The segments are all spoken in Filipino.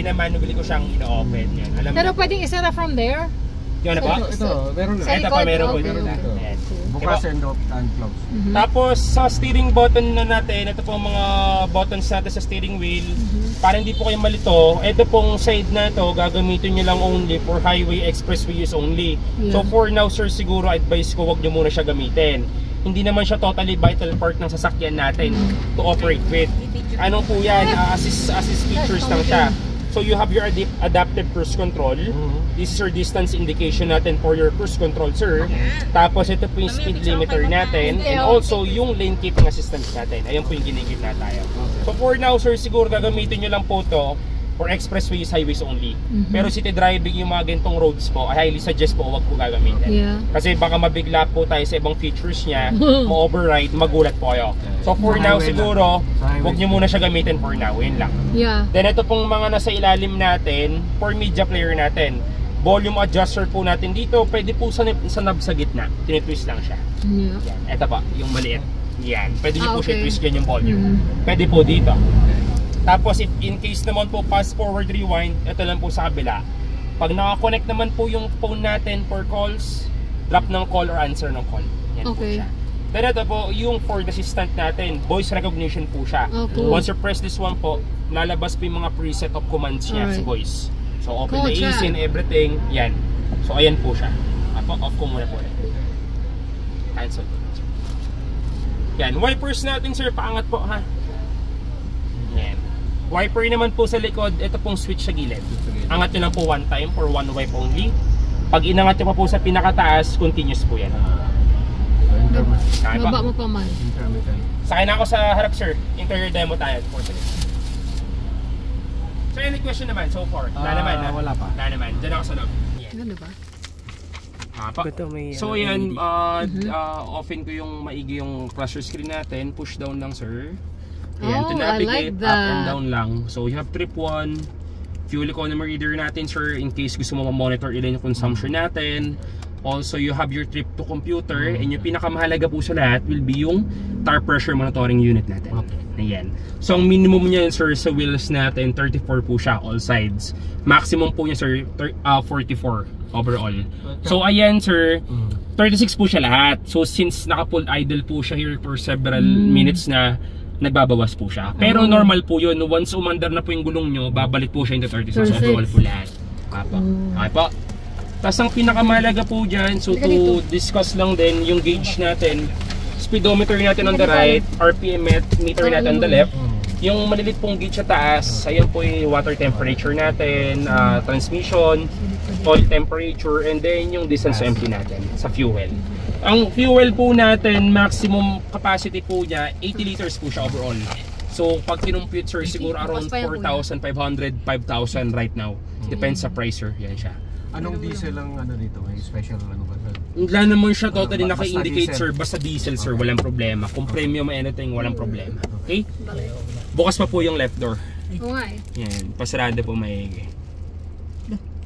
manually ko siyang ino-open yan. Alam Pero na, pwedeng isara from there? yun na po? Ito, meron na. Ito pa, meron po okay, dito. okay. Ayan. Bukas and close. Tapos sa steering button na natin, ito po mga buttons natin sa steering wheel. Para hindi po kayo malito, ito pong side na ito, gagamitin nyo lang only for highway expressway use only. So for now sir, siguro advice ko wag nyo muna siya gamitin. Hindi naman siya totally vital part ng sasakyan natin to operate with. Ano po yan, assist features lang siya. So you have your adaptive cruise control. This is your distance indication natin for your cruise control, sir. Tapos ito po yung speed limiter natin. And also yung lane keeping assistance natin. Ayan po yung ginigit na tayo. So for now, sir, siguro gagamitin nyo lang po to for expressways, highways only. Pero city driving, yung mga gantong roads po, I highly suggest po wag po gagamitin. Kasi baka mabigla po tayo sa ibang features niya, ma-override, magulat po kayo. So for now siguro, wag nyo muna siya gamitin for now, yun lang. Then ito pong mga nasa ilalim natin, for media player natin, volume adjuster po natin dito, pwede po sa knob sa gitna, tinitwist lang siya. Yan. Ito pa, yung maliit. Yan, pwede nyo po siya twist yan yung volume. Pwede po dito. Tapos if in case naman po fast forward rewind, ito lang po sa kabila. Pag naka-connect naman po yung phone natin for calls, drop ng call or answer ng call. Yan po siya. Then ito po, yung Ford Assistant natin, voice recognition po siya. Once you press this one po, lalabas po yung mga preset of commands niya sa voice. So open the AC and everything, yan. So ayan po siya. Off ko muna po ulit. Cancel. Yan, wipers natin sir, paangat po ha. Yan. Wiper naman po sa likod, ito pong switch sa gilid. Angat nyo lang po one time for one wipe only. Pag inangat nyo pa po sa pinakataas, continuous po yan. Baba mo pa man. Sakay na ako sa harap sir. Interior demo tayo for today. So any question naman so far? Wala naman. Wala pa. Wala naman. Diyan ako sa loob. Ganda ba? So yan, open ko yung maigi yung flasher screen natin. Push down lang sir. Ayan, to navigate, up and down lang. So you have trip 1, fuel economy reader natin sir, in case gusto mo ma-monitor ilan yung consumption natin. Also you have your trip to computer, and yung pinakamahalaga po sa lahat will be yung tire pressure monitoring unit natin. Ayan. So ang minimum niya sir sa wheels natin, 34 po siya all sides. Maximum po niya sir, 44 overall. So ayan sir, 36 po siya lahat. So since naka-full idle po siya here for several minutes na, nagbabawas po siya. Pero normal po yun. Once umandar na po yung gulong nyo, babalik po siya into 36 overall po lahat. Okay po. Tapos ang pinakamahalaga po dyan, so to discuss lang din yung gauge natin. Speedometer natin on the right, RPM meter natin on the left. Yung malilit pong gauge sa taas, ayan po yung water temperature natin, transmission, oil temperature, and then yung distance to empty natin sa fuel. Ang fuel po natin, maximum capacity po niya, 80 liters po siya overall. So pag kinumpute sir, siguro around 4,500, 5,000 right now. Depends sa price sir, yan siya. Anong diesel ang ano dito? May special ano ba sir? Wala naman siya totally naka-indicate sir, basta diesel sir, walang problema. Kung premium anything, walang problema. Okay? Bukas pa po yung left door. Oo nga eh. Yan, pasarado po maigi.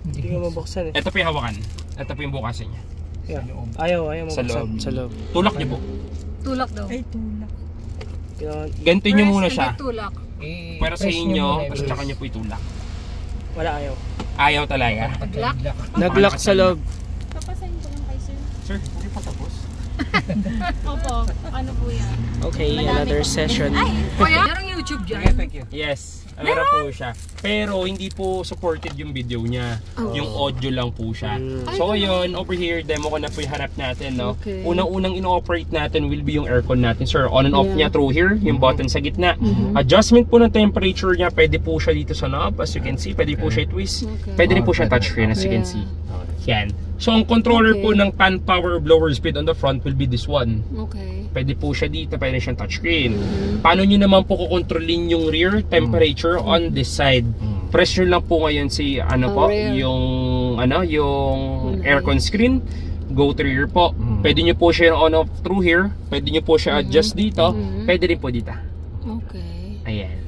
Hindi ko mabuksan eh. Ito po yung hawakan. Ito po yung bukasan niya. Ayaw mabuksan. Sa loob. Tulak niyo po. Tulak daw. Ay, tulak. Ganito niyo muna siya. Tulak. Pero sa inyo, basta kanya po itulak. Wala ayaw. Ayaw talaga. Nag-lock? Nag-lock sa loob. Papasahin ko lang kay sir. Sir, hindi pa tapos. Opo, ano po yan? Okay, another session. Kuya, merong YouTube dyan? Thank you. Yes, meron po siya. Pero hindi po supported yung video niya. Yung audio lang po siya. So yun, over here, demo ko na po yung harap natin. No? Unang-unang ino-operate natin will be yung aircon natin. Sir, on and off niya through here, yung button sa gitna. Adjustment po ng temperature niya, pwede po siya dito sa knob, as you can see. Pwede po siya twist. Pwede rin po siya touchscreen, as you can see. Yan. So ang controller po ng fan power blower speed on the front will be this one. Pwede po siya dito, pwede siyang touchscreen. Paano nyo naman po kukontrolin yung rear temperature on this side? Press nyo lang po ngayon si yung aircon screen. Go to rear po. Pwede nyo po siya on off through here. Pwede nyo po siya adjust dito. Pwede rin po dito. Ayan.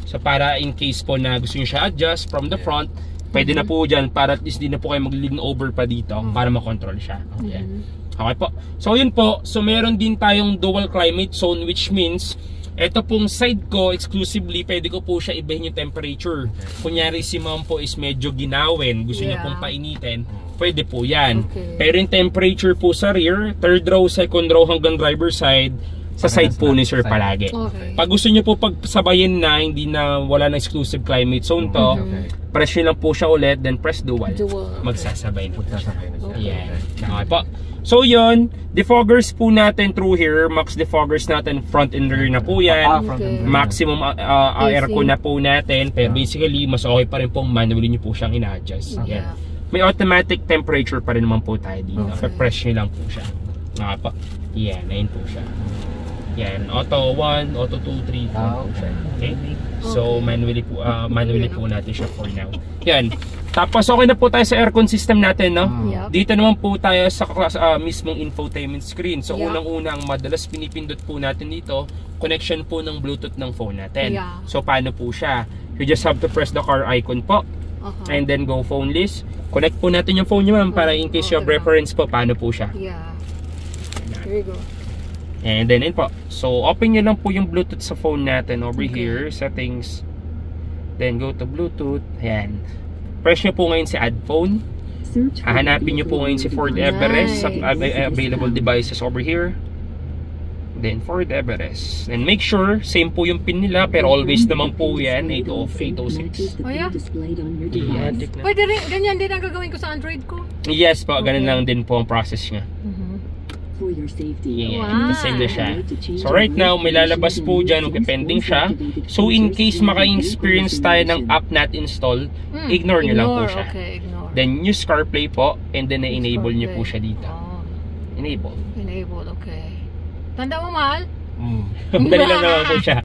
So para in case po na gusto nyo siya adjust from the front, pwede na po dyan para at least di na po kayo mag-lean over pa dito para makontrol siya. Okay po. So yun po. So meron din tayong dual climate zone, which means Ito pong side ko, exclusively, pwede ko po siya ibahin yung temperature. Kunyari si ma'am po is medyo ginawin, gusto niya Yeah. pong painitin, pwede po yan. Okay. Pero yung temperature po sa rear, third row, second row hanggang driver side, sa side po ni sir palagi. Okay. Pag gusto niyo po pagsabayin na, hindi na wala na exclusive climate zone to, press nyo lang po siya ulit, then press dual. Magsasabay na po siya. Sasabay na siya. Ayan. Okay po. So yun, defoggers po natin through here, max defoggers natin front and rear na po yan. Front Okay. and rear. Maximum aircon na po natin, pero basically mas okay pa rin pong manually nyo po siyang ina-adjust. Yan. Yeah. May automatic temperature pa rin naman po tayo dito. Okay. Press nyo lang po siya. Okay po. Yan, ayun po siya. Yan, auto 1, auto 2, 3, 4 po siya. Okay? So manually po natin siya for now. Yan. Tapos okay na po tayo sa aircon system natin, no? Yup. Dito naman po tayo sa mismong infotainment screen. So Yeah. unang-una ang madalas pinipindot po natin dito, connection po ng Bluetooth ng phone natin. Yeah. So paano po siya? You just have to press the car icon po and then go phone list. Connect po natin yung phone nyo, ma'am, para in case you have Okay. reference po, paano po siya. Yeah. Here we go. And then yun po. So open nyo lang po yung Bluetooth sa phone natin over here, settings. Then go to Bluetooth. Ayan. Press nyo po ngayon si add phone. Hahanapin nyo po ngayon si Ford Everest sa available devices over here. Then Ford Everest. And make sure, same po yung pin nila, pero always naman po yan, 806. Oh yeah? Yan. Pwede rin, ganyan din ang gagawin ko sa Android ko. Yes po, ganun lang din po ang process niya. For your safety. Yeah, Wow. kasi na siya. So right now, may lalabas po dyan, pending siya. So in case maka-experience tayo ng app not install, ignore nyo lang po siya. Okay, ignore. Then use CarPlay po, and then na-enable nyo po siya dito. Oh, Enable. enable, okay. Tanda mo, mahal? Dali lang naman po siya.